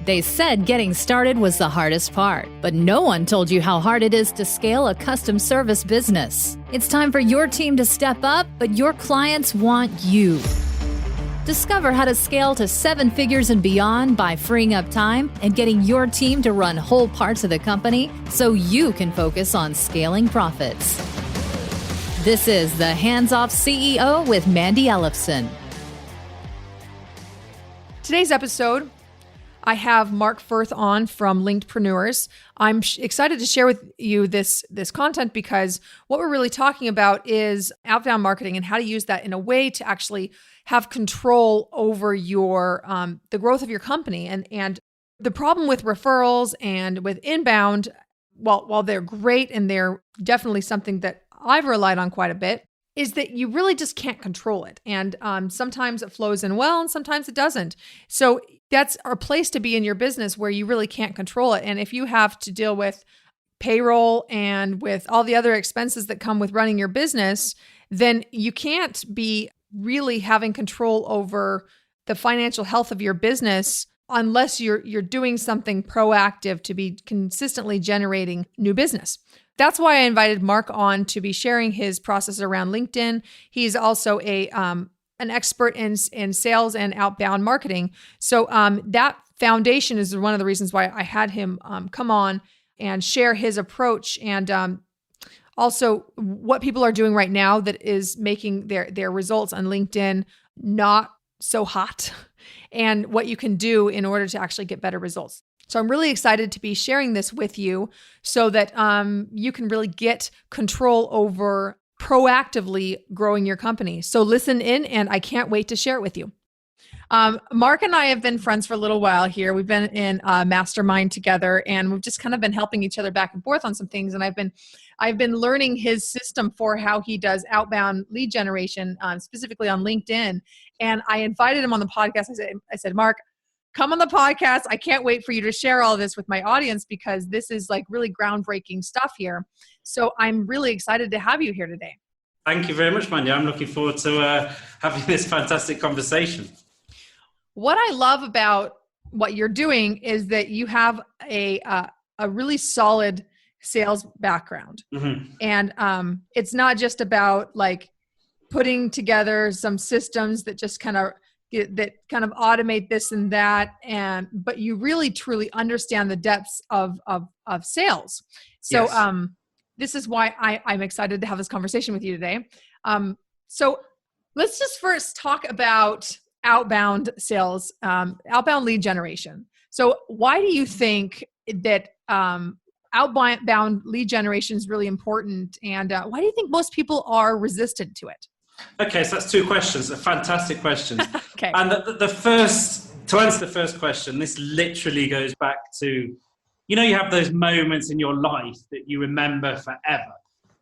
They said getting started was the hardest part, but no one told you how hard it is to scale a custom service business. It's time for your team to step up, but your clients want you. Discover how to scale to 7 figures and beyond by freeing up time and getting your team to run whole parts of the company so you can focus on scaling profits. This is the Hands-Off CEO with Mandy Ellefson. Today's episode, I have Mark Firth on from Linkedpreneurs. I'm excited to share with you this content because what we're really talking about is outbound marketing and how to use that in a way to actually have control over your the growth of your company. And the problem with referrals and with inbound, while they're great and they're definitely something that I've relied on quite a bit, is that you really just can't control it. And sometimes it flows in well and sometimes it doesn't. So that's a place to be in your business where you really can't control it. And if you have to deal with payroll and with all the other expenses that come with running your business, then you can't be really having control over the financial health of your business unless you're doing something proactive to be consistently generating new business. That's why I invited Mark on to be sharing his process around LinkedIn. He's also an expert in sales and outbound marketing. So that foundation is one of the reasons why I had him come on and share his approach and also what people are doing right now that is making their results on LinkedIn not so hot and what you can do in order to actually get better results. So I'm really excited to be sharing this with you so that you can really get control over proactively growing your company. So listen in, and I can't wait to share it with you. Mark and I have been friends for a little while here. We've been in a mastermind together, and we've just kind of been helping each other back and forth on some things. And I've been learning his system for how he does outbound lead generation, specifically on LinkedIn. And I invited him on the podcast. I said, Mark, come on the podcast. I can't wait for you to share all this with my audience because this is like really groundbreaking stuff here. So I'm really excited to have you here today. Thank you very much, Mandy. I'm looking forward to having this fantastic conversation. What I love about what you're doing is that you have a really solid sales background. Mm-hmm. And it's not just about like putting together some systems that just kind of automate this and that, but you really truly understand the depths of sales. So yes. This is why I'm excited to have this conversation with you today. So let's just first talk about outbound sales, outbound lead generation. So why do you think that outbound lead generation is really important, and why do you think most people are resistant to it? Okay, so that's 2 questions. They're fantastic questions. Okay. And to answer the first question, this literally goes back to, you have those moments in your life that you remember forever.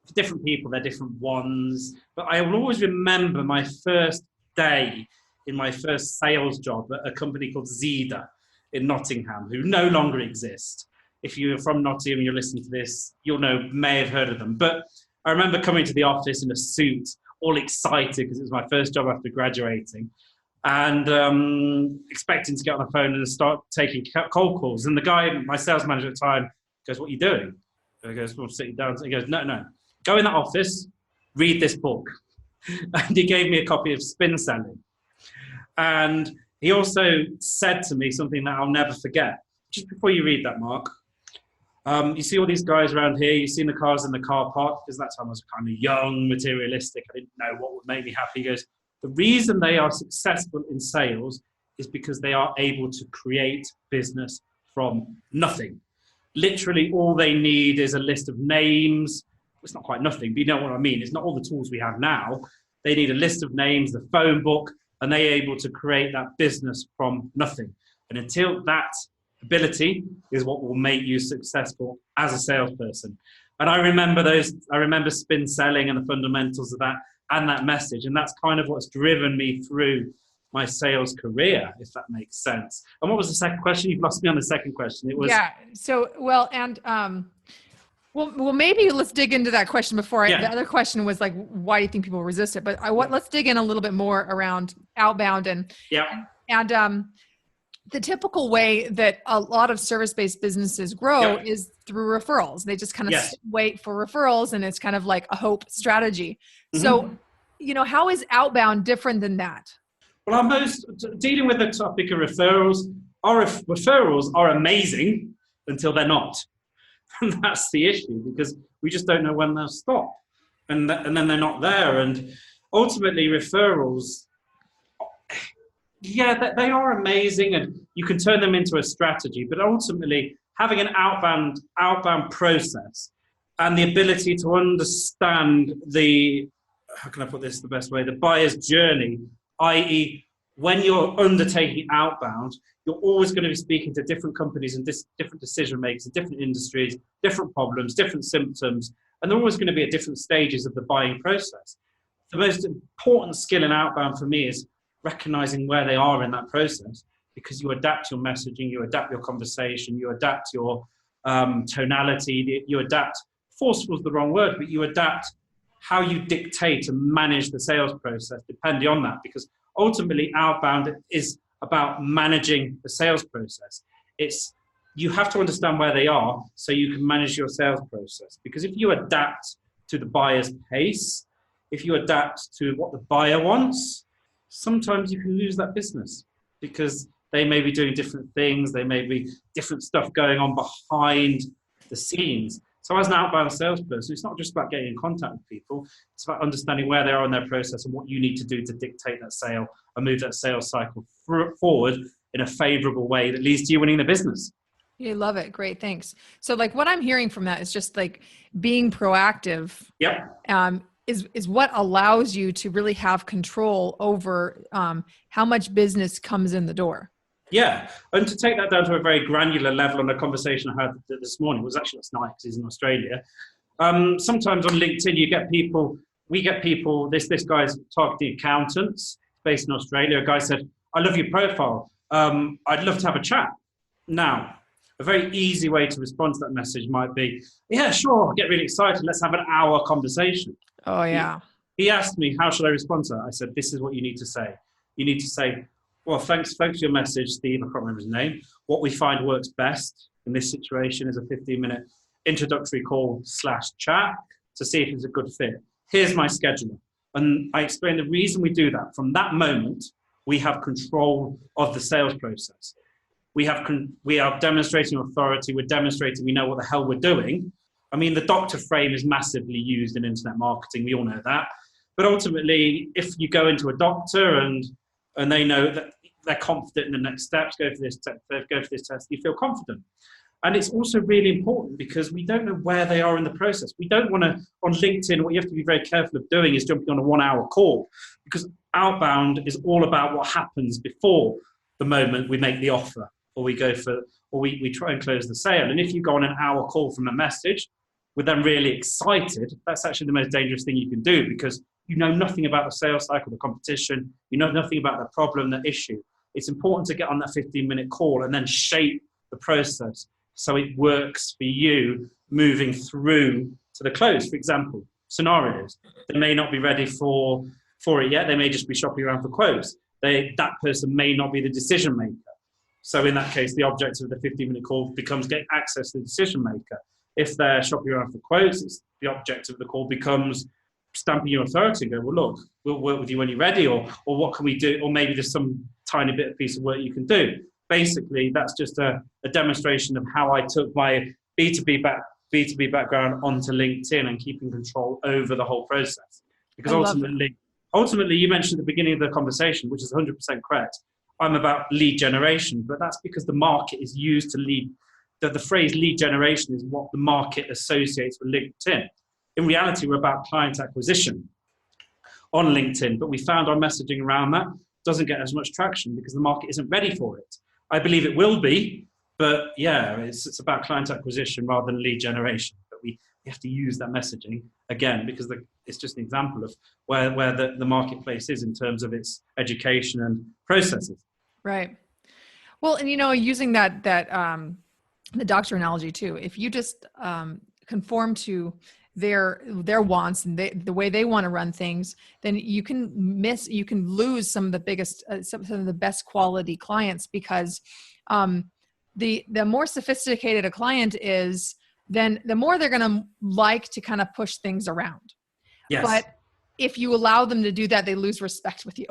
For different people, they're different ones. But I will always remember my first day in my first sales job at a company called Zeda in Nottingham, who no longer exist. If you're from Nottingham and you're listening to this, may have heard of them. But I remember coming to the office in a suit, all excited because it was my first job after graduating, and expecting to get on the phone and start taking cold calls. And the guy, my sales manager at the time, goes, "What are you doing?" I goes, "Well, I'm sitting down." He goes, No. Go in that office, read this book." And he gave me a copy of Spin Selling. And he also said to me something that I'll never forget. Just before you read that, Mark, you see all these guys around here, you've seen the cars in the car park, because that time I was kind of young, materialistic, I didn't know what would make me happy. He goes, "The reason they are successful in sales is because they are able to create business from nothing. Literally all they need is a list of names." It's not quite nothing, but you know what I mean. It's not all the tools we have now. They need a list of names, the phone book, and they're able to create that business from nothing. And until that ability is what will make you successful as a salesperson. And I remember Spin Selling and the fundamentals of that and that message. And that's kind of what's driven me through my sales career, if that makes sense. And what was the second question? You've lost me on the second question. It was Well, maybe let's dig into that question before the other question was like, why do you think people resist it? But let's dig in a little bit more around outbound and The typical way that a lot of service-based businesses grow is through referrals. They just kind of wait for referrals, and it's kind of like a hope strategy. So, how is Outbound different than that? Well, dealing with the topic of referrals, our referrals are amazing until they're not. And that's the issue, because we just don't know when they'll stop. And then they're not there. And ultimately, referrals, they are amazing, and you can turn them into a strategy. But ultimately, having an outbound process and the ability to understand how can I put this the best way, the buyer's journey, i.e., when you're undertaking outbound, you're always going to be speaking to different companies and different decision makers, different industries, different problems, different symptoms, and they're always going to be at different stages of the buying process. The most important skill in outbound for me is recognizing where they are in that process, because you adapt your messaging, you adapt your conversation, you adapt your tonality, you adapt, forceful is the wrong word, but you adapt how you dictate and manage the sales process depending on that, because ultimately outbound is about managing the sales process. You have to understand where they are so you can manage your sales process, because if you adapt to the buyer's pace, if you adapt to what the buyer wants, sometimes you can lose that business because they may be doing different things. They may be different stuff going on behind the scenes. So as an outbound salesperson, it's not just about getting in contact with people. It's about understanding where they are in their process and what you need to do to dictate that sale and move that sales cycle forward in a favorable way that leads to you winning the business. You love it. Great. Thanks. So like what I'm hearing from that is just like being proactive. Is what allows you to really have control over how much business comes in the door. Yeah, and to take that down to a very granular level on a conversation I had this morning, it was actually last night because he's in Australia. Sometimes on LinkedIn, we get people, this guy's targeting accountants based in Australia. A guy said, I love your profile. I'd love to have a chat. Now, a very easy way to respond to that message might be, yeah, sure, get really excited. Let's have an hour conversation. Oh, yeah. He asked me, how should I respond to that? I said, this is what you need to say. You need to say, well, thanks for your message, Steve. I can't remember his name. What we find works best in this situation is a 15-minute introductory call / chat to see if it's a good fit. Here's my scheduler. And I explained the reason we do that. From that moment, we have control of the sales process. We are demonstrating authority. We're demonstrating we know what the hell we're doing. I mean, the doctor frame is massively used in internet marketing. We all know that. But ultimately, if you go into a doctor and they know that they're confident in the next steps, go for this test, you feel confident. And it's also really important because we don't know where they are in the process. We don't want to, on LinkedIn, what you have to be very careful of doing is jumping on a 1-hour call, because outbound is all about what happens before the moment we make the offer or we try and close the sale. And if you go on an hour call from a message with them really excited, that's actually the most dangerous thing you can do, because you know nothing about the sales cycle, the competition, you know nothing about the problem, the issue. It's important to get on that 15-minute call and then shape the process so it works for you moving through to the close. For example, scenarios. They may not be ready for it yet. They may just be shopping around for quotes. That person may not be the decision maker. So in that case, the objective of the 15-minute call becomes getting access to the decision maker. If they're shopping around for quotes, the objective of the call becomes stamping your authority and go, well, look, we'll work with you when you're ready, or what can we do? Or maybe there's some tiny bit of piece of work you can do. Basically, that's just a demonstration of how I took my B2B background onto LinkedIn and keeping control over the whole process. Because ultimately, you mentioned at the beginning of the conversation, which is 100% correct, I'm about lead generation, but that's because the market is used to lead. The phrase lead generation is what the market associates with LinkedIn. In reality, we're about client acquisition on LinkedIn, but we found our messaging around that doesn't get as much traction because the market isn't ready for it. I believe it will be, but yeah, it's about client acquisition rather than lead generation. But we have to use that messaging again because it's just an example of where the marketplace is in terms of its education and processes. Right. Well, and using that the doctor analogy too, if you just conform to their wants and the way they want to run things, then you can lose some of the biggest, some of the best quality clients, because the more sophisticated a client is, then the more they're going to like to kind of push things around. Yes. But if you allow them to do that, they lose respect with you.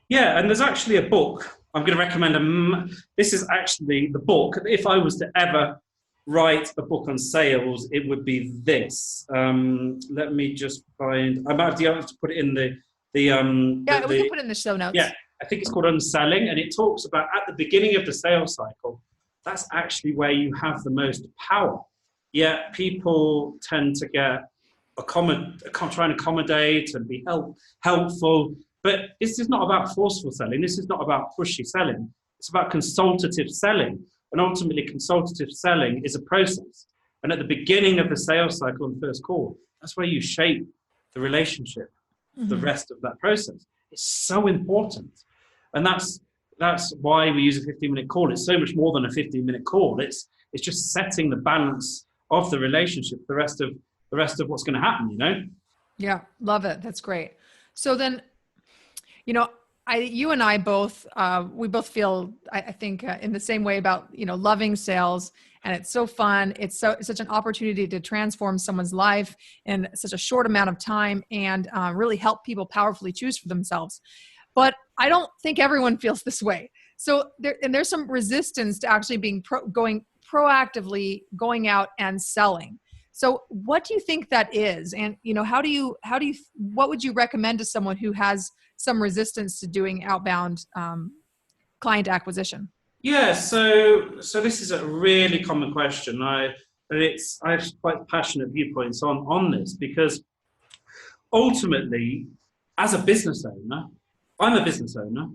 Yeah, and there's actually a book I'm going to recommend. This is actually the book. If I was to ever write a book on sales, it would be this. Let me just find. I might have to put it in the. We can put it in the show notes. Yeah, I think it's called Unselling, and it talks about at the beginning of the sales cycle. That's actually where you have the most power. Yet people tend to get try and accommodate and be helpful. But this is not about forceful selling. This is not about pushy selling. It's about consultative selling. And ultimately, consultative selling is a process. And at the beginning of the sales cycle and first call, that's where you shape the relationship, the rest of that process. It's so important. And that's why we use a 15-minute call. It's so much more than a 15-minute call. It's just setting the balance of the relationship, the rest of what's going to happen, Yeah, love it. That's great. So then, you and I both, we both feel, I think, in the same way about, loving sales, and it's so fun. It's such an opportunity to transform someone's life in such a short amount of time, and really help people powerfully choose for themselves. But I don't think everyone feels this way. So there's some resistance to actually being proactively going out and selling. So what do you think that is? And, what would you recommend to someone who has some resistance to doing outbound client acquisition? Yeah, so this is a really common question. I have quite passionate viewpoints on this, because ultimately, as a business owner, I'm a business owner,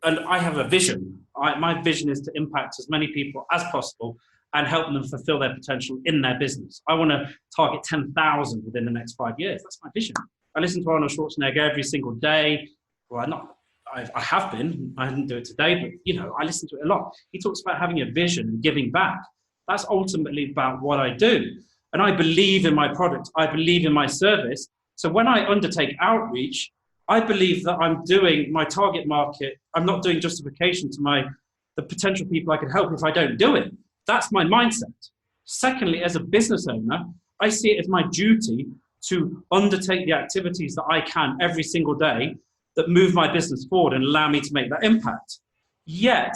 and I have a vision. My vision is to impact as many people as possible and help them fulfill their potential in their business. I want to target 10,000 within the next 5 years. That's my vision. I listen to Arnold Schwarzenegger every single day. Well, I have been. I didn't do it today, but I listen to it a lot. He talks about having a vision and giving back. That's ultimately about what I do. And I believe in my product. I believe in my service. So when I undertake outreach, I believe that I'm doing my target market. I'm not doing justification to the potential people I could help if I don't do it. That's my mindset. Secondly, as a business owner, I see it as my duty to undertake the activities that I can every single day that move my business forward and allow me to make that impact. Yet,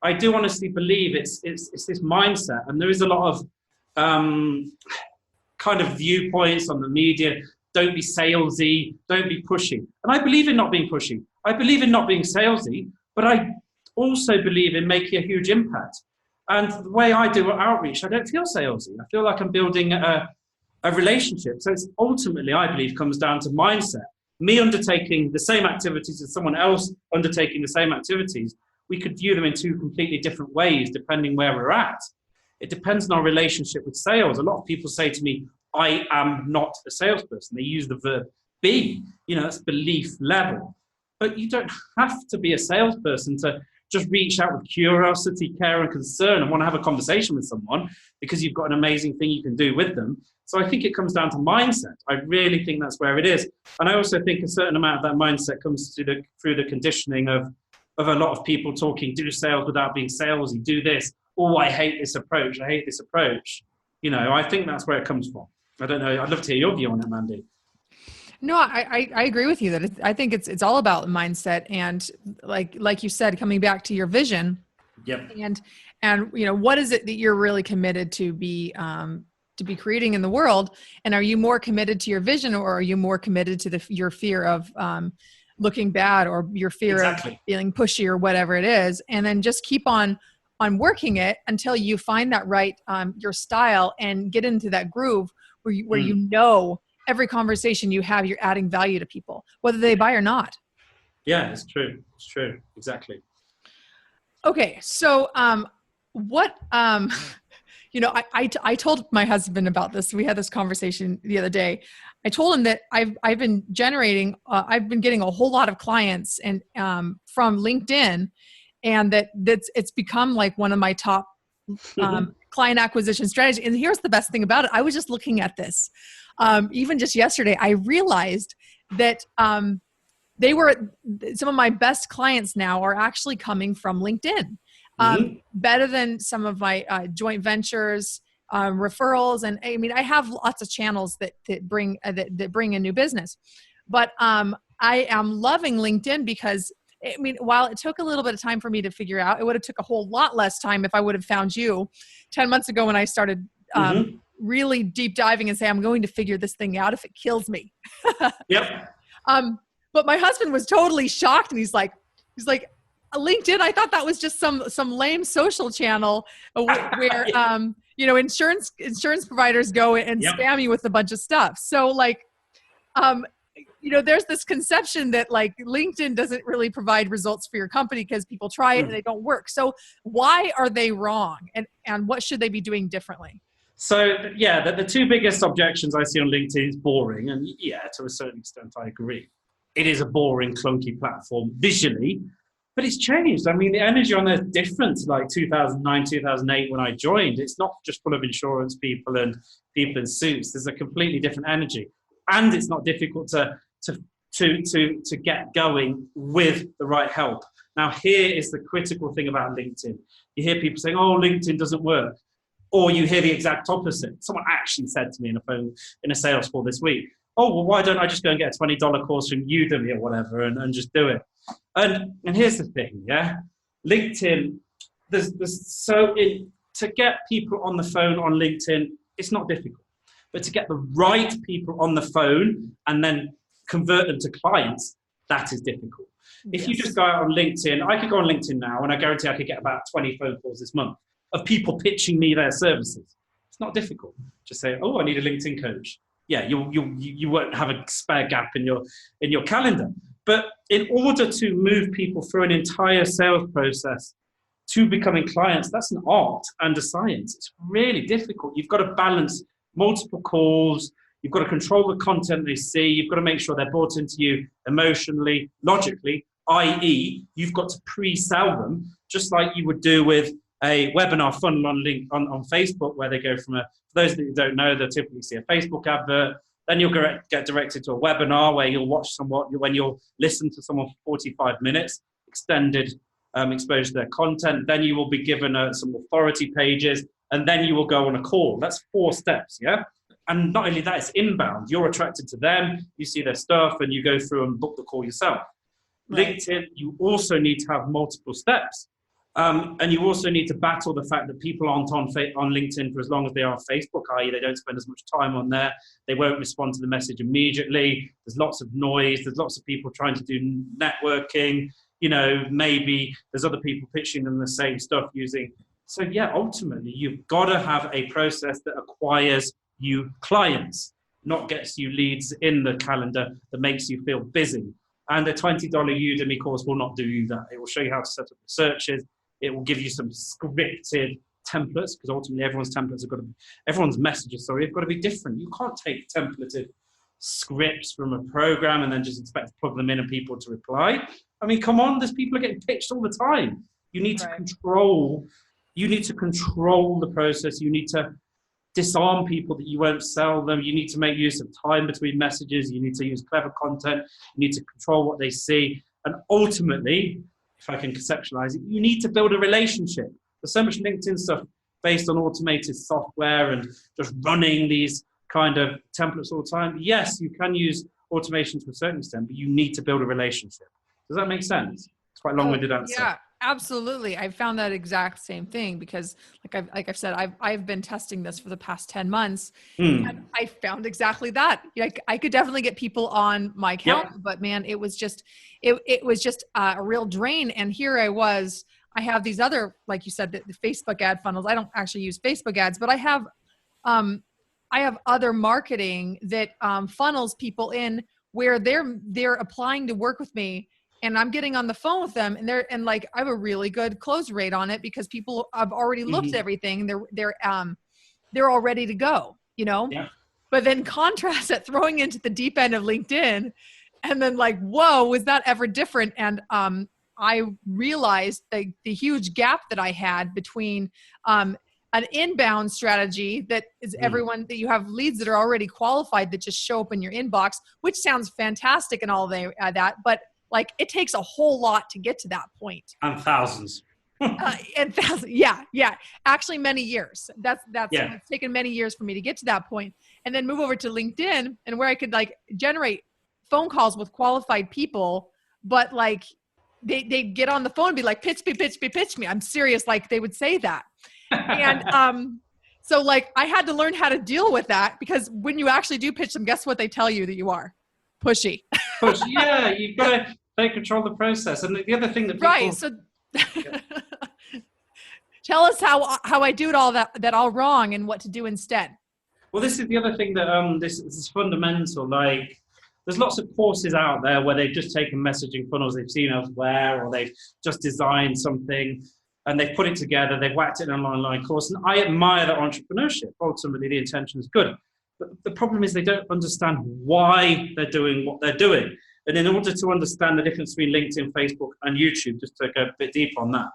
I do honestly believe it's this mindset, and there is a lot of kind of viewpoints on the media. Don't be salesy, don't be pushy. And I believe in not being pushy. I believe in not being salesy, but I also believe in making a huge impact. And the way I do outreach, I don't feel salesy. I feel like I'm building a relationship. So it's ultimately, I believe, comes down to mindset. Me undertaking the same activities as someone else undertaking the same activities, we could view them in two completely different ways depending where we're at. It depends on our relationship with sales. A lot of people say to me, I am not a salesperson. They use the verb be. That's belief level. But you don't have to be a salesperson to just reach out with curiosity, care, and concern and want to have a conversation with someone because you've got an amazing thing you can do with them. So I think it comes down to mindset. I really think that's where it is. And I also think a certain amount of that mindset comes through the conditioning of a lot of people talking, do sales without being salesy, do this. Oh, I hate this approach. I hate this approach. I think that's where it comes from. I don't know. I'd love to hear your view on it, Mandy. No, I agree with you that I think it's all about mindset, and like you said, coming back to your vision. Yep. And what is it that you're really committed to be creating in the world? And are you more committed to your vision, or are you more committed to your fear of looking bad, or your fear of feeling pushy, or whatever it is? And then just keep on working it until you find that right your style and get into that groove where every conversation you have, you're adding value to people, whether they buy or not. Yeah, it's true. It's true. Exactly. Okay. So, I told my husband about this. We had this conversation the other day. I told him that I've been getting a whole lot of clients and from LinkedIn, and it's become like one of my top client acquisition strategy. And here's the best thing about it. I was just looking at this. Even just yesterday, I realized that some of my best clients now are actually coming from LinkedIn. Better than some of my joint ventures, referrals. And I mean, I have lots of channels that bring in new business, but I am loving LinkedIn because I mean, while it took a little bit of time for me to figure out, it would have took a whole lot less time if I would have found you 10 months ago when I started really deep diving and say, I'm going to figure this thing out if it kills me. Yep. But my husband was totally shocked, and he's like, LinkedIn, I thought that was just some lame social channel where insurance providers go and spam you with a bunch of stuff. So like, there's this conception that like LinkedIn doesn't really provide results for your company because people try it and they don't work. So why are they wrong, and what should they be doing differently? So the two biggest objections I see on LinkedIn is boring, and to a certain extent I agree. It is a boring, clunky platform visually. But it's changed. I mean, the energy on there is different to like 2009, 2008 when I joined. It's not just full of insurance people and people in suits. There's a completely different energy. And it's not difficult to get going with the right help. Now, here is the critical thing about LinkedIn. You hear people saying, oh, LinkedIn doesn't work. Or you hear the exact opposite. Someone actually said to me in a sales call this week, oh, well, why don't I just go and get a $20 course from Udemy or whatever and just do it? And here's the thing, LinkedIn, to get people on the phone on LinkedIn, it's not difficult. But to get the right people on the phone and then convert them to clients, that is difficult. If you just go out on LinkedIn, I could go on LinkedIn now and I guarantee I could get about 20 phone calls this month of people pitching me their services. It's not difficult. Just say, oh, I need a LinkedIn coach. Yeah, you won't have a spare gap in your calendar. But in order to move people through an entire sales process to becoming clients, that's an art and a science. It's really difficult. You've got to balance multiple calls. You've got to control the content they see. You've got to make sure they're bought into you emotionally, logically, i.e. you've got to pre-sell them, just like you would do with a webinar funnel on Facebook, where they go from for those that don't know, they'll typically see a Facebook advert. Then you'll get directed to a webinar where you'll watch when you'll listen to someone for 45 minutes, extended exposure to their content. Then you will be given some authority pages, and then you will go on a call. That's 4 steps, yeah? And not only that, it's inbound. You're attracted to them, you see their stuff, and you go through and book the call yourself. Right. LinkedIn, you also need to have multiple steps. And you also need to battle the fact that people aren't on LinkedIn for as long as they are on Facebook, i.e. they don't spend as much time on there. They won't respond to the message immediately. There's lots of noise. There's lots of people trying to do networking. Maybe there's other people pitching them the same stuff using. So ultimately, you've got to have a process that acquires you clients, not gets you leads in the calendar that makes you feel busy. And a $20 Udemy course will not do you that. It will show you how to set up the searches. It will give you some scripted templates, because ultimately everyone's messages have got to be different. You can't take templated scripts from a program and then just expect to plug them in and people to reply. I mean, come on, there's people are getting pitched all the time. You need to control the process. You need to disarm people that you won't sell them. You need to make use of time between messages. You need to use clever content. You need to control what they see. And ultimately, if I can conceptualize it, you need to build a relationship. There's so much LinkedIn stuff based on automated software and just running these kind of templates all the time. Yes, you can use automation to a certain extent, but you need to build a relationship. Does that make sense? It's quite a long-winded answer. Yeah, absolutely. I found that exact same thing because like I've said, I've been testing this for the past 10 months and I found exactly that. I could definitely get people on my account, but man, it was just a real drain. And here I have these other, like you said, the Facebook ad funnels. I don't actually use Facebook ads, but I have other marketing that funnels people in where they're applying to work with me. And I'm getting on the phone with them, and I have a really good close rate on it because people have already looked at everything. They're all ready to go, Yeah. But then contrast that throwing into the deep end of LinkedIn, and then whoa, was that ever different? And I realized the huge gap that I had between an inbound strategy that is everyone that you have leads that are already qualified that just show up in your inbox, which sounds fantastic and all that, but like it takes a whole lot to get to that point. And thousands. Yeah. Actually, many years. That's Yeah. It's taken many years for me to get to that point, and then move over to LinkedIn and where I could like generate phone calls with qualified people, but like they get on the phone and be like, pitch me. I'm serious. Like they would say that. And so like I had to learn how to deal with that, because when you actually do pitch them, guess what they tell you that you are? Pushy. Yeah, you've got to take control of the process. And the other thing that people... Right. So tell us how I do it all that all wrong and what to do instead. Well, this is the other thing that this is fundamental. Like, there's lots of courses out there where they've just taken messaging funnels they've seen elsewhere, or they've just designed something and they've put it together, they've whacked it in an online course. And I admire that entrepreneurship. Ultimately, the intention is good. But the problem is they don't understand why they're doing what they're doing. And in order to understand the difference between LinkedIn, Facebook, and YouTube, just to go a bit deeper on that.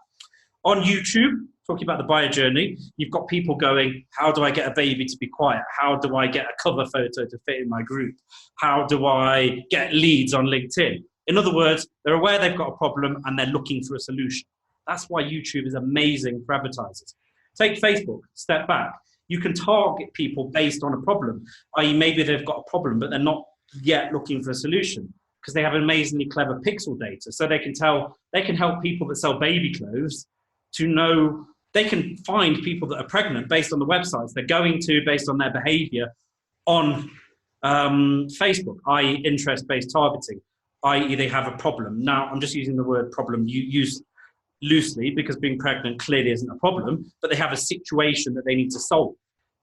On YouTube, talking about the buyer journey, you've got people going, how do I get a baby to be quiet? How do I get a cover photo to fit in my group? How do I get leads on LinkedIn? In other words, they're aware they've got a problem and they're looking for a solution. That's why YouTube is amazing for advertisers. Take Facebook, step back. You can target people based on a problem, i.e. maybe they've got a problem, but they're not yet looking for a solution, because they have amazingly clever pixel data. So they can help people that sell baby clothes to know, they can find people that are pregnant based on the websites they're going to, based on their behavior on Facebook, i.e. interest-based targeting, i.e. they have a problem. Now, I'm just using the word problem used loosely, because being pregnant clearly isn't a problem, but they have a situation that they need to solve.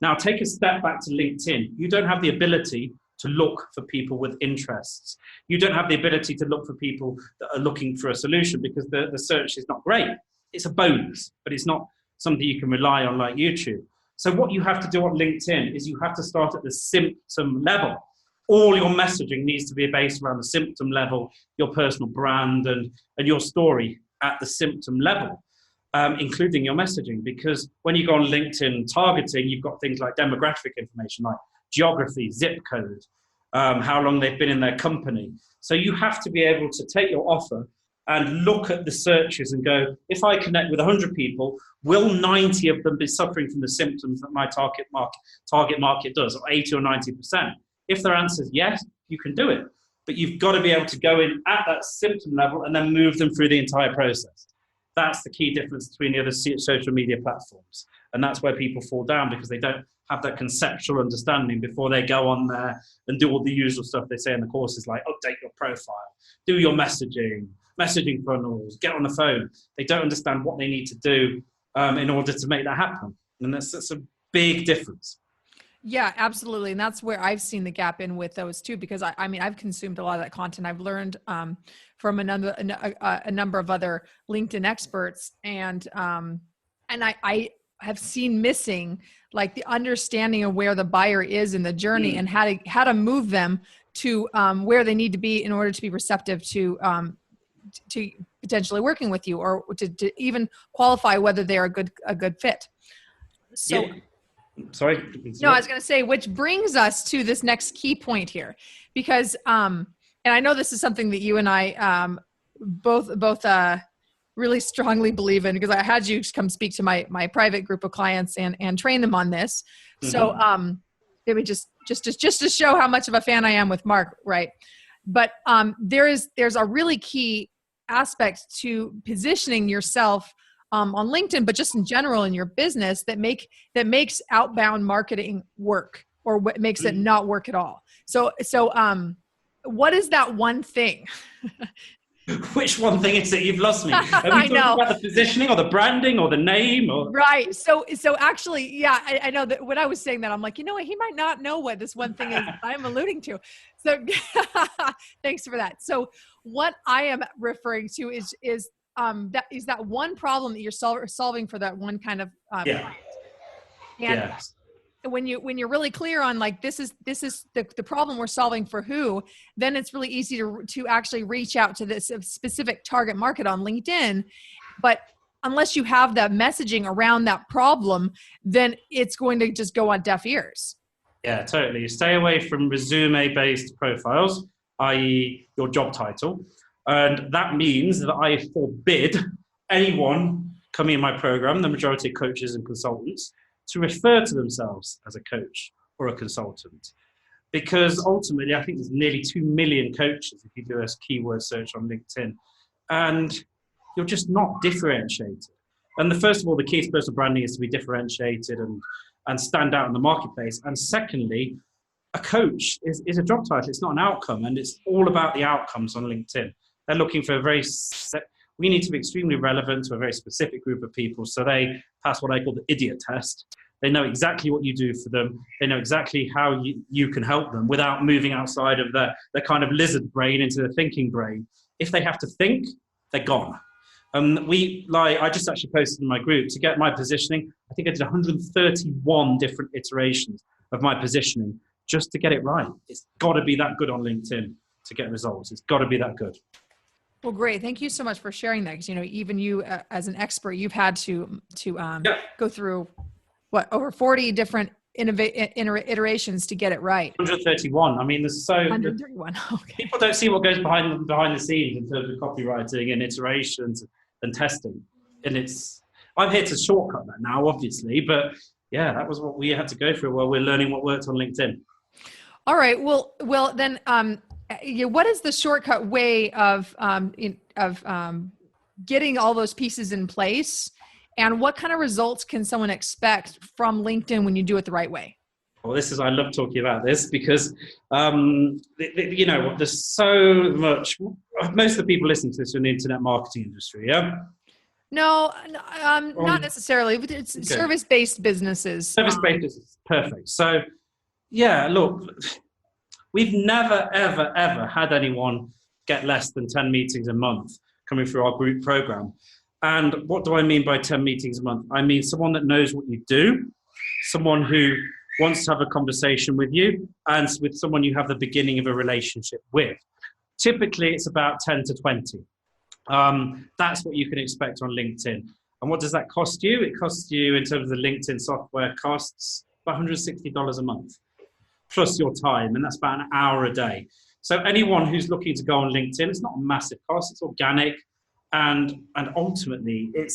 Now, take a step back to LinkedIn. You don't have the ability to look for people with interests. You don't have the ability to look for people that are looking for a solution, because the search is not great. It's a bonus, but it's not something you can rely on like YouTube. So what you have to do on LinkedIn is you have to start at the symptom level. All your messaging needs to be based around the symptom level, your personal brand and your story at the symptom level, including your messaging. Because when you go on LinkedIn targeting, you've got things like demographic information, like geography, zip code, how long they've been in their company. So you have to be able to take your offer and look at the searches and go, if I connect with 100 people, will 90 of them be suffering from the symptoms that my target market does, or 80 or 90%? If their answer is yes, you can do it. But you've got to be able to go in at that symptom level and then move them through the entire process. That's the key difference between the other social media platforms. And that's where people fall down, because they don't have that conceptual understanding before they go on there and do all the usual stuff they say in the courses, like update your profile, do your messaging funnels, get on the phone. They don't understand what they need to do in order to make that happen. And that's a big difference. Yeah, absolutely. And that's where I've seen the gap in with those too, because I mean, I've consumed a lot of that content. I've learned from a number of other LinkedIn experts, and I have seen missing like the understanding of where the buyer is in the journey and how to move them to where they need to be in order to be receptive to potentially working with you, or to even qualify whether they're a good fit. So. Yeah. Sorry. No, I was going to say, which brings us to this next key point here, because, and I know this is something that you and I both really strongly believe in, because I had you come speak to my private group of clients and train them on this. Mm-hmm. So it would just to show how much of a fan I am with Mark, right? But there's a really key aspect to positioning yourself on LinkedIn, but just in general in your business that makes outbound marketing work, or what makes it not work at all. So what is that one thing? Which one thing is it? You've lost me. Are we talking about the positioning or the branding or the name? Or? Right. So actually, yeah, I know that when I was saying that, I'm like, you know what, he might not know what this one thing is I'm alluding to. So thanks for that. So what I am referring to is that one problem that you're solving for that one kind of client. And when you're really clear on like this is the problem we're solving for who, then it's really easy to actually reach out to this specific target market on LinkedIn. But unless you have that messaging around that problem, then it's going to just go on deaf ears. Yeah, totally. Stay away from resume-based profiles, i.e. your job title. And that means that I forbid anyone coming in my program, the majority of coaches and consultants, to refer to themselves as a coach or a consultant. Because ultimately, I think there's nearly 2 million coaches if you do a keyword search on LinkedIn. And you're just not differentiated. And first of all, the key to personal branding is to be differentiated and stand out in the marketplace. And secondly, a coach is a job title. It's not an outcome. And it's all about the outcomes on LinkedIn. They're looking for we need to be extremely relevant to a very specific group of people. So they pass what I call the idiot test. They know exactly what you do for them. They know exactly how you can help them without moving outside of the kind of lizard brain into the thinking brain. If they have to think, they're gone. I just actually posted in my group to get my positioning. I think I did 131 different iterations of my positioning just to get it right. It's got to be that good on LinkedIn to get results. It's got to be that good. Well, great. Thank you so much for sharing that. Because, even you as an expert, you've had to go through over 40 different iterations to get it right. 131. I mean, there's 131. Okay. People don't see what goes behind the scenes in terms of copywriting and iterations and testing. And I'm here to shortcut that now, obviously, but yeah, that was what we had to go through while we're learning what worked on LinkedIn. All right. Well, then, what is the shortcut way of getting all those pieces in place? And what kind of results can someone expect from LinkedIn when you do it the right way? Well, I love talking about this because, there's so much. Most of the people listening to this are in the internet marketing industry, yeah? No, not necessarily. It's okay. Service-based businesses. Service-based businesses, perfect. So, yeah, look, we've never, ever, ever had anyone get less than 10 meetings a month coming through our group program. And what do I mean by 10 meetings a month? I mean someone that knows what you do, someone who wants to have a conversation with you, and with someone you have the beginning of a relationship with. Typically, it's about 10 to 20. That's what you can expect on LinkedIn. And what does that cost you? It costs you, in terms of the LinkedIn software, costs about $160 a month, plus your time, and that's about an hour a day. So anyone who's looking to go on LinkedIn, it's not a massive cost, it's organic, and ultimately it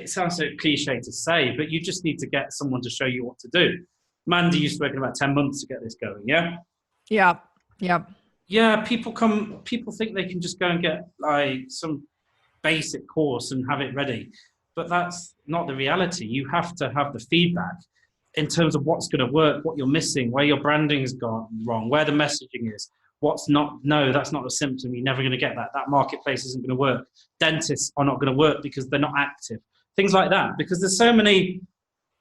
sounds so cliche to say, but you just need to get someone to show you what to do. Mandy, you've spoken about 10 months to get this going, yeah? Yeah. Yeah, people think they can just go and get like some basic course and have it ready. But that's not the reality. You have to have the feedback in terms of what's going to work, what you're missing, where your branding's gone wrong, where the messaging is, what's not. No, that's not a symptom. You're never going to get that. That marketplace isn't going to work. Dentists are not going to work because they're not active. Things like that. Because there's so many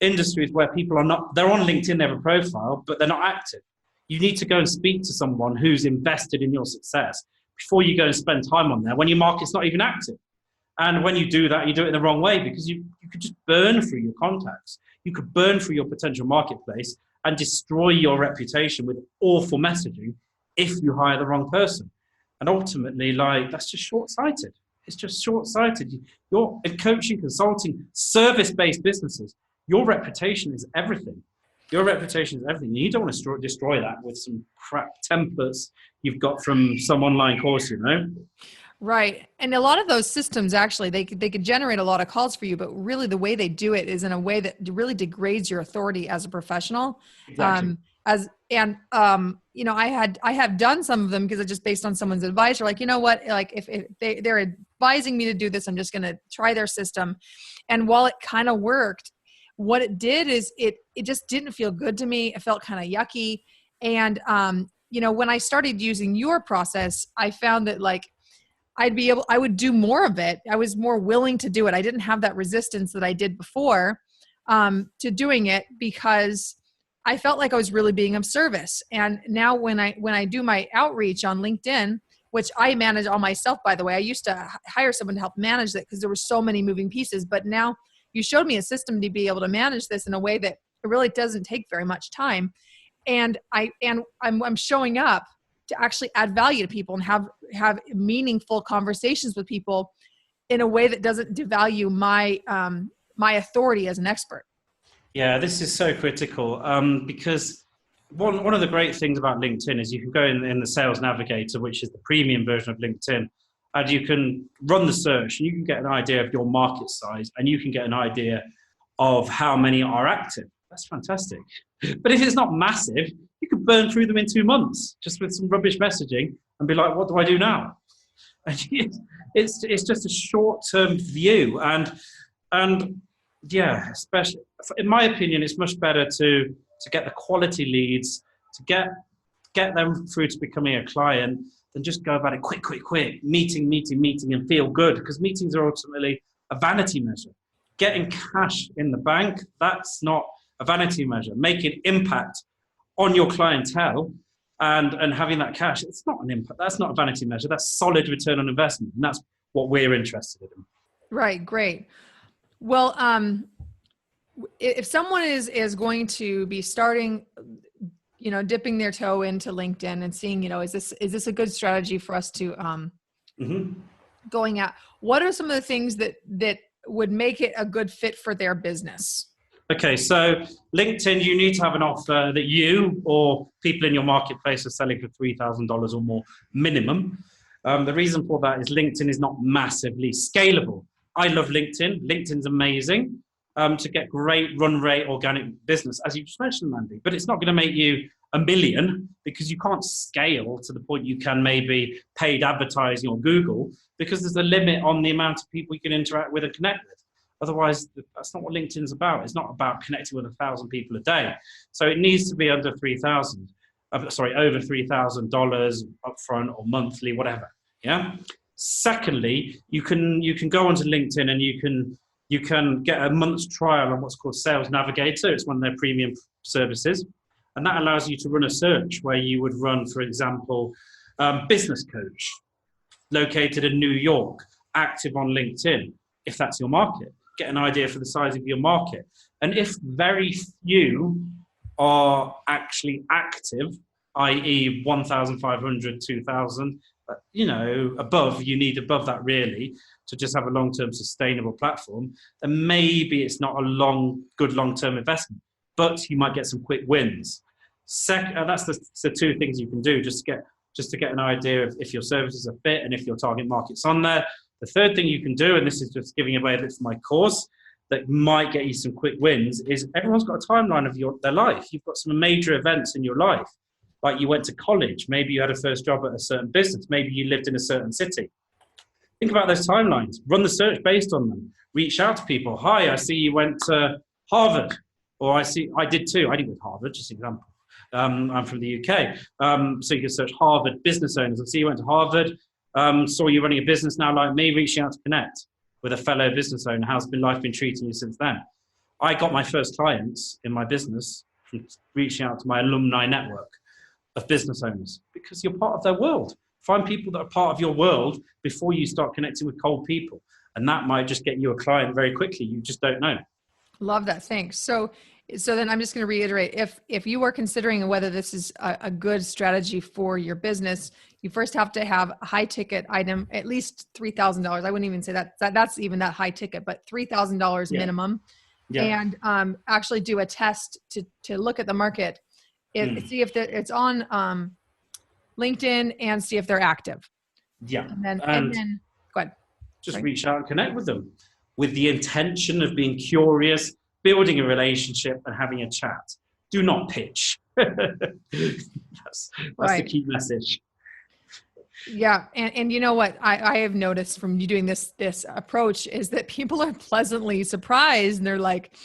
industries where people they're on LinkedIn, they have a profile, but they're not active. You need to go and speak to someone who's invested in your success before you go and spend time on there when your market's not even active. And when you do that, you do it in the wrong way, because you could just burn through your contacts. You could burn through your potential marketplace and destroy your reputation with awful messaging if you hire the wrong person. And ultimately, that's just short-sighted. It's just short-sighted. You're in coaching, consulting, service-based businesses. Your reputation is everything. Your reputation is everything. You don't want to destroy that with some crap templates you've got from some online course, Right. And a lot of those systems, actually, they could generate a lot of calls for you, but really the way they do it is in a way that really degrades your authority as a professional. Exactly. I have done some of them because it's just based on someone's advice, or if they're advising me to do this, I'm just going to try their system. And while it kind of worked, what it did is it just didn't feel good to me. It felt kind of yucky. And, when I started using your process, I found that I would do more of it. I was more willing to do it. I didn't have that resistance that I did before to doing it, because I felt like I was really being of service. And now when I do my outreach on LinkedIn, which I manage all myself, by the way, I used to hire someone to help manage it because there were so many moving pieces, but now you showed me a system to be able to manage this in a way that it really doesn't take very much time. And I'm showing up to actually add value to people and have meaningful conversations with people. in a way that doesn't devalue my my authority as an expert. Yeah, this is so critical because one of the great things about LinkedIn is you can go in the Sales Navigator, which is the premium version of LinkedIn, and you can run the search and you can get an idea of your market size and you can get an idea of how many are active. That's fantastic. But if it's not massive, you could burn through them in 2 months just with some rubbish messaging and be like, what do I do now? It's just a short-term view. And yeah, especially in my opinion, it's much better to get the quality leads, to get them through to becoming a client than just go about it quick, meeting, and feel good, because meetings are ultimately a vanity measure. Getting cash in the bank, that's not a vanity measure. Making impact on your clientele and having that cash, it's not an impact. That's not a vanity measure. That's solid return on investment. And that's what we're interested in. Right. Great. Well, if someone is going to be starting, dipping their toe into LinkedIn and seeing, is this a good strategy for us to going at, what are some of the things that would make it a good fit for their business? Okay, so LinkedIn, you need to have an offer that you or people in your marketplace are selling for $3,000 or more minimum. The reason for that is LinkedIn is not massively scalable. I love LinkedIn. LinkedIn's amazing to get great run rate organic business, as you just mentioned, Mandy. But it's not going to make you $1 million because you can't scale to the point you can maybe paid advertising or Google, because there's a limit on the amount of people you can interact with and connect with. Otherwise, that's not what LinkedIn's about. It's not about connecting with 1,000 people a day. So it needs to be under $3,000. Over $3,000 upfront or monthly, whatever. Yeah. Secondly, you can go onto LinkedIn and you can get a month's trial on what's called Sales Navigator. It's one of their premium services, and that allows you to run a search where you would run, for example, business coach, located in New York, active on LinkedIn, if that's your market. Get an idea for the size of your market. And if very few are actually active, i.e. 1,500, 2,000, above, you need above that really to just have a long-term sustainable platform, then maybe it's not a good long-term investment, but you might get some quick wins. That's the two things you can do just to get an idea of if your services are fit and if your target market's on there. The third thing you can do, and this is just giving away this my course, that might get you some quick wins, is everyone's got a timeline of their life. You've got some major events in your life. Like you went to college, maybe you had a first job at a certain business, maybe you lived in a certain city. Think about those timelines, run the search based on them, reach out to people. Hi, I see you went to Harvard, or I did too. I didn't go to Harvard, just an example. I'm from the UK. So you can search Harvard business owners. I see you went to Harvard, saw you running a business now like me, reaching out to connect with a fellow business owner. How's life been treating you since then? I got my first clients in my business from reaching out to my alumni network of business owners, because you're part of their world. Find people that are part of your world before you start connecting with cold people. And that might just get you a client very quickly. You just don't know. Love that. Thanks. So then I'm just going to reiterate, if you are considering whether this is a good strategy for your business, you first have to have a high ticket item, at least $3,000. I wouldn't even say that's even that high ticket, but $3,000 minimum. Yeah. And actually do a test to look at the market, see if it's on LinkedIn and see if they're active. Yeah. And then go ahead. Just reach out and connect with them with the intention of being curious, building a relationship and having a chat. Do not pitch. That's the key message. Yeah. And you know what I have noticed from you doing this approach is that people are pleasantly surprised, and they're like,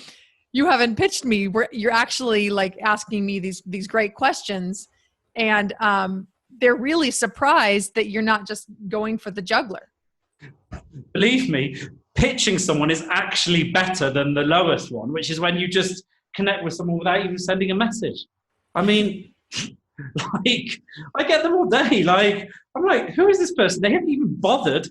you haven't pitched me. You're actually like asking me these great questions. And they're really surprised that you're not just going for the juggler. Believe me, pitching someone is actually better than the lowest one, which is when you just connect with someone without even sending a message. I mean, like, I get them all day. Like, I'm like, who is this person? They haven't even bothered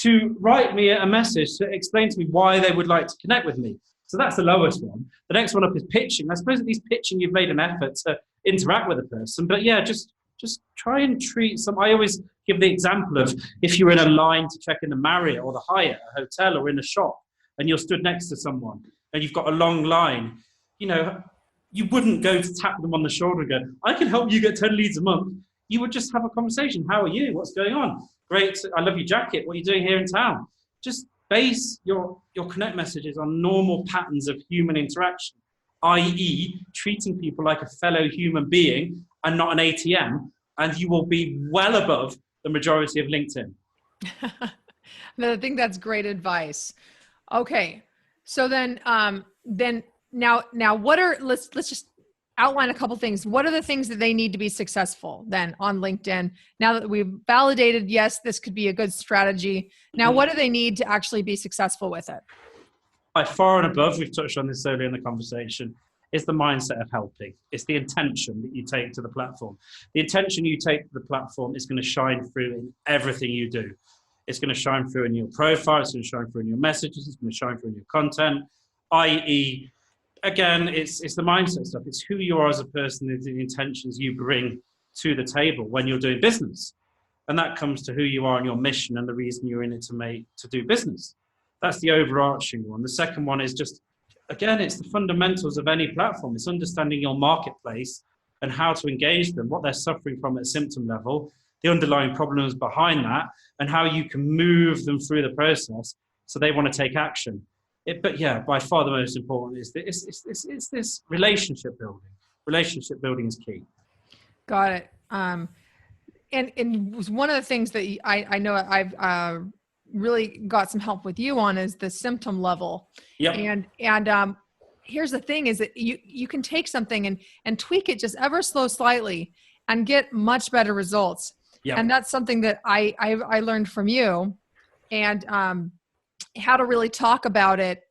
to write me a message to explain to me why they would like to connect with me. So that's the lowest one. The next one up is pitching. I suppose at least pitching, you've made an effort to interact with a person. But yeah, just just try and treat some. I always give the example of if you're in a line to check in the Marriott or the Hyatt, a hotel, or in a shop, and you're stood next to someone and you've got a long line, you wouldn't go to tap them on the shoulder and go, I can help you get 10 leads a month. You would just have a conversation. How are you? What's going on? Great. I love your jacket. What are you doing here in town? Just base your connect messages on normal patterns of human interaction, i.e. treating people like a fellow human being and not an ATM, and you will be well above the majority of LinkedIn. I think that's great advice. Okay. So then now let's just outline a couple things. What are the things that they need to be successful then on LinkedIn? Now that we've validated, yes, this could be a good strategy. Now, what do they need to actually be successful with it? By far and above, we've touched on this earlier in the conversation, is the mindset of helping. It's the intention that you take to the platform. The intention you take to the platform is going to shine through in everything you do. It's going to shine through in your profile. It's going to shine through in your messages. It's going to shine through in your content, i.e., again, it's the mindset stuff. It's who you are as a person, it's the intentions you bring to the table when you're doing business. And that comes to who you are and your mission and the reason you're in it to do business. That's the overarching one. The second one is just, again, it's the fundamentals of any platform. It's understanding your marketplace and how to engage them, what they're suffering from at symptom level, the underlying problems behind that, and how you can move them through the process so they want to take action. But yeah, by far the most important is it's this relationship building. Relationship building is key. Got it. And one of the things that I know I've really got some help with you on is the symptom level. Yep. And here's the thing is that you can take something and tweak it just ever so slightly and get much better results. Yep. And that's something that I learned from you, and how to really talk about it,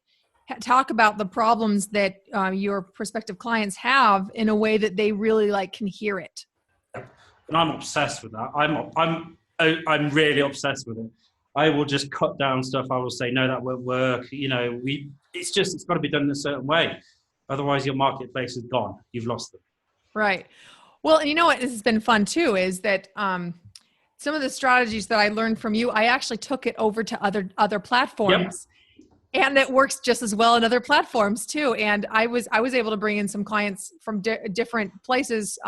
talk about the problems that your prospective clients have in a way that they really can hear it. And I'm obsessed with that. I'm really obsessed with it. I will just cut down stuff. I will say, no, that won't work. It's got to be done in a certain way. Otherwise your marketplace is gone. You've lost them. Right. Well, and you know what, this has been fun too, is that some of the strategies that I learned from you, I actually took it over to other platforms. Yep. And it works just as well in other platforms too. And I was able to bring in some clients from different places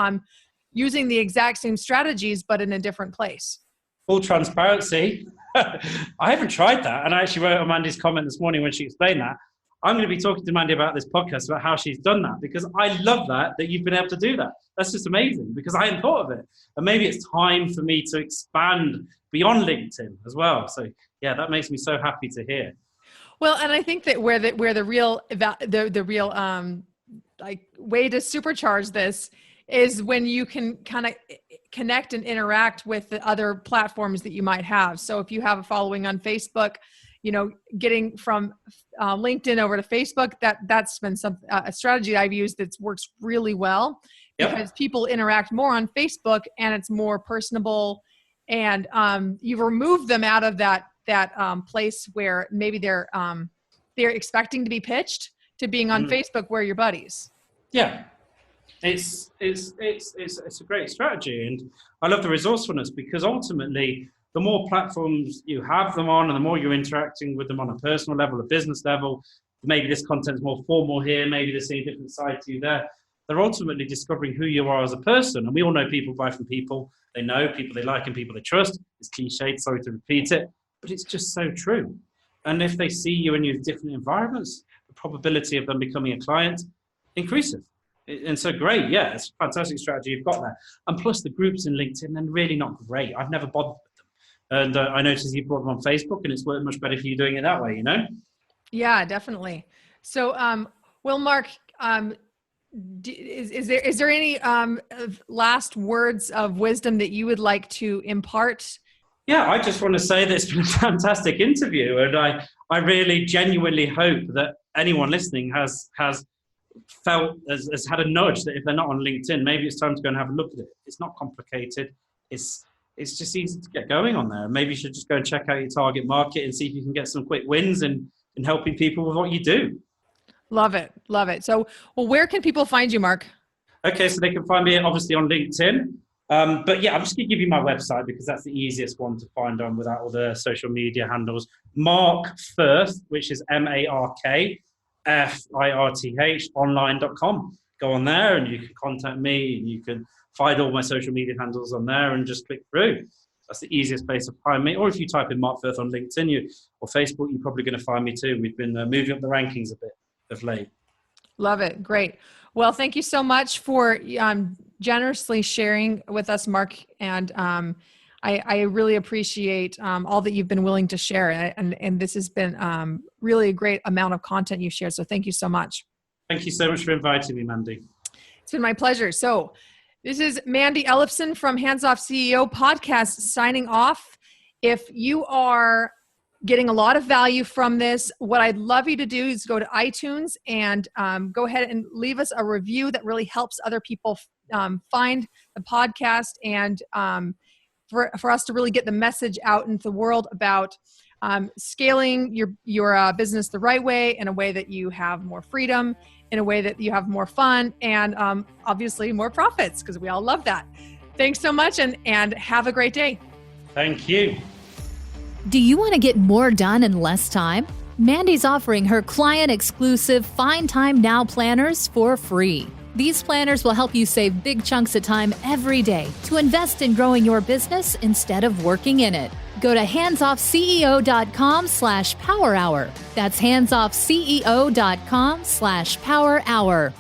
using the exact same strategies, but in a different place. Full transparency. I haven't tried that. And I actually wrote on Mandy's comment this morning when she explained that. I'm going to be talking to Mandy about this podcast about how she's done that, because I love that you've been able to do that. That's just amazing, because I hadn't thought of it. And maybe it's time for me to expand beyond LinkedIn as well. So yeah, that makes me so happy to hear. Well, and I think that where the real way to supercharge this is when you can kind of connect and interact with the other platforms that you might have. So if you have a following on Facebook, getting from LinkedIn over to Facebook, that's been a strategy I've used that works really well. Yep. Because people interact more on Facebook and it's more personable, and you've removed them out of that place where maybe they're expecting to be pitched to being on Facebook where you're buddies. Yeah. It's a great strategy, and I love the resourcefulness, because ultimately the more platforms you have them on and the more you're interacting with them on a personal level, a business level, maybe this content's more formal here, maybe they're seeing a different side to you there. They're ultimately discovering who you are as a person. And we all know people buy from people they know, people they like, and people they trust. It's cliched, sorry to repeat it, but it's just so true. And if they see you in your different environments, the probability of them becoming a client increases. And so great, yeah, it's a fantastic strategy you've got there. And plus the groups in LinkedIn, they're really not great. I've never bothered with them. And I noticed you brought them on Facebook, and it's worked much better for you doing it that way, Yeah, definitely. So, well, Mark, is there any last words of wisdom that you would like to impart? Yeah, I just want to say that it's been a fantastic interview, and I really genuinely hope that anyone listening has had a nudge that if they're not on LinkedIn, maybe it's time to go and have a look at it. It's not complicated. It's just easy to get going on there. Maybe you should just go and check out your target market and see if you can get some quick wins in helping people with what you do. Love it. Love it. So, well, where can people find you, Mark? Okay, so they can find me obviously on LinkedIn. But yeah, I'm just going to give you my website because that's the easiest one to find on without all the social media handles. Mark Firth, which is MarkFirth online.com. Go on there and you can contact me and you can find all my social media handles on there and just click through. That's the easiest place to find me. Or if you type in Mark Firth on LinkedIn or Facebook, you're probably going to find me too. We've been moving up the rankings a bit of late. Love it. Great. Well, thank you so much for generously sharing with us, Mark. And I really appreciate all that you've been willing to share. And this has been really a great amount of content you've shared. So thank you so much. Thank you so much for inviting me, Mandy. It's been my pleasure. So this is Mandy Ellefson from Hands Off CEO podcast signing off. If you are getting a lot of value from this, what I'd love you to do is go to iTunes and go ahead and leave us a review that really helps other people find the podcast and for us to really get the message out into the world about scaling your business the right way, in a way that you have more freedom, in a way that you have more fun, and obviously more profits, because we all love that. Thanks so much, and have a great day. Thank you. Do you want to get more done in less time? Mandy's offering her client-exclusive Find Time Now planners for free. These planners will help you save big chunks of time every day to invest in growing your business instead of working in it. Go to handsoffceo.com/power hour. That's handsoffceo.com/power hour.